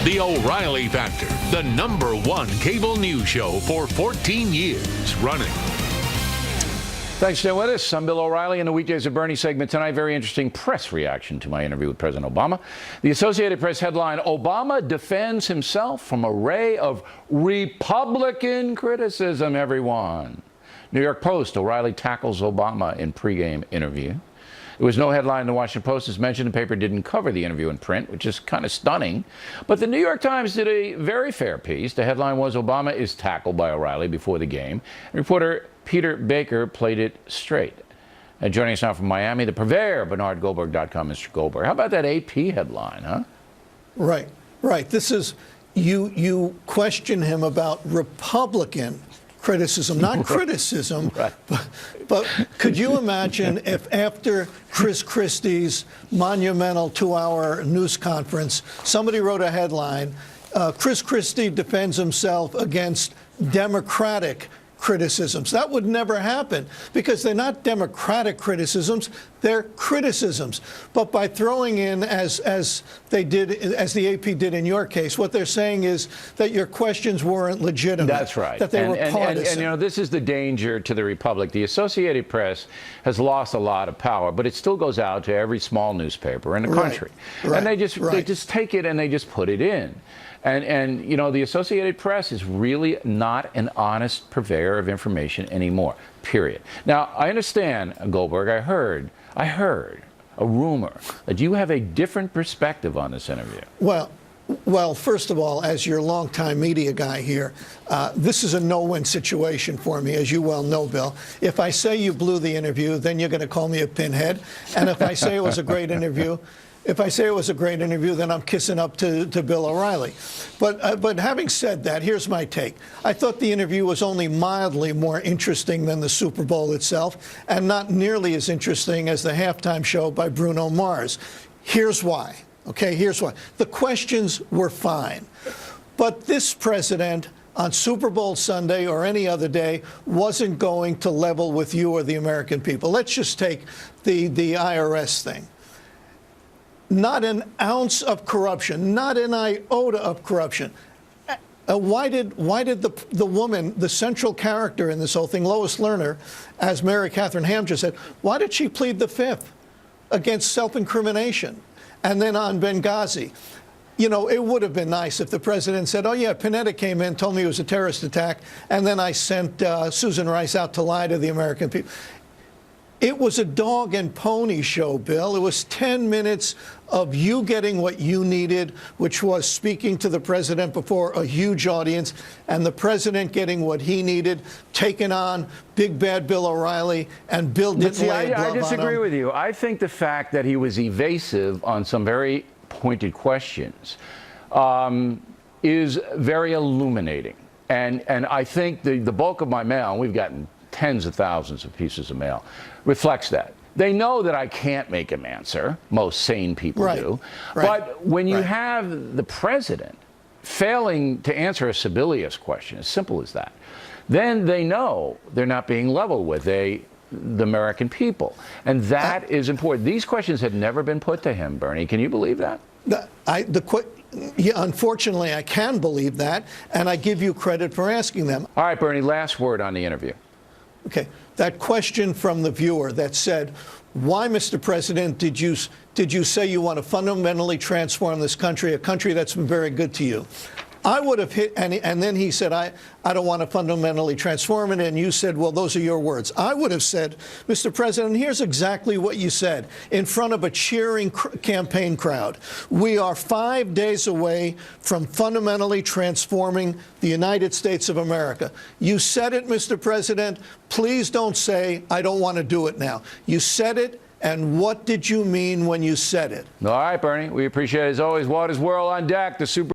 The O'Reilly Factor, the #1 cable news show for 14 years running. Thanks for staying with us. I'm Bill O'Reilly. In the Weekdays at Bernie segment tonight, very interesting press reaction to my interview with President Obama. The Associated Press headline, Obama defends himself from array of Republican criticism, everyone. New York Post, O'Reilly tackles Obama in pregame interview. There was no headline in the Washington Post. As mentioned, the paper didn't cover the interview in print, which is kind of stunning. But the New York Times did a very fair piece. The headline was, Obama is tackled by O'Reilly before the game. Reporter Peter Baker played it straight. And joining us now from Miami, the purveyor, BernardGoldberg.com, Mr. Goldberg. How about that AP headline, huh? Right. This is, you question him about Republican criticism, not criticism, Right. but could you imagine if after Chris Christie's monumental 2-hour news conference, somebody wrote a headline, Chris Christie defends himself against Democratic criticisms. That would never happen because they're not Democratic criticisms, they're criticisms. But by throwing in, as they did, as the AP did in your case, what they're saying is that your questions weren't legitimate. That's right. That they were partisan. And, you know, this is the danger to the Republic. The Associated Press has lost a lot of power, but it still goes out to every small newspaper in the country. Right. And they just take it and they just put it in. And you know, the Associated Press is really not an honest purveyor of information anymore, period. Now, I understand, Goldberg, I heard a rumor that you have a different perspective on this interview. Well, first of all, as your longtime media guy here, this is a no-win situation for me, as you well know, Bill. If I say you blew the interview, then you're going to call me a pinhead. And if I say it was a great interview, then I'm kissing up to Bill O'Reilly. But having said that, here's my take. I thought the interview was only mildly more interesting than the Super Bowl itself, and not nearly as interesting as the halftime show by Bruno Mars. Here's why. Okay, here's why. The questions were fine. But this president on Super Bowl Sunday or any other day wasn't going to level with you or the American people. Let's just take the IRS thing. Not an ounce of corruption, not an iota of corruption. Why did the woman, the central character in this whole thing, Lois Lerner, as Mary Catherine Ham just said, why did she plead the fifth against self-incrimination? And then on Benghazi, you know, it would have been nice if the president said, oh, yeah, Panetta came in, told me it was a terrorist attack, and then I sent Susan Rice out to lie to the American people. It was a dog and pony show, Bill. It was 10 minutes of you getting what you needed, which was speaking to the president before a huge audience, and the president getting what he needed, taking on big bad Bill O'Reilly, and Bill didn't lay a glove on him. I disagree with you. I think the fact that he was evasive on some very pointed questions is very illuminating. And I think the bulk of my mail, and we've gotten tens of thousands of pieces of mail, reflects that. They know that I can't make him answer. Most sane people do. But when you have the president failing to answer a Sebelius question, as simple as that, then they know they're not being leveled with the American people. And that is important. These questions had never been put to him, Bernie. Can you believe that? Yeah, unfortunately, I can believe that, and I give you credit for asking them. All right, Bernie, last word on the interview. Okay, that question from the viewer that said, why, Mr. President, did you say you want to fundamentally transform this country, a country that's been very good to you? I would have hit, and then he said, I don't want to fundamentally transform it, and you said, well, those are your words. I would have said, Mr. President, here's exactly what you said in front of a cheering campaign crowd. We are 5 days away from fundamentally transforming the United States of America. You said it, Mr. President. Please don't say, I don't want to do it now. You said it. And what did you mean when you said it? All right, Bernie, we appreciate it as always. Water's World on deck. The Super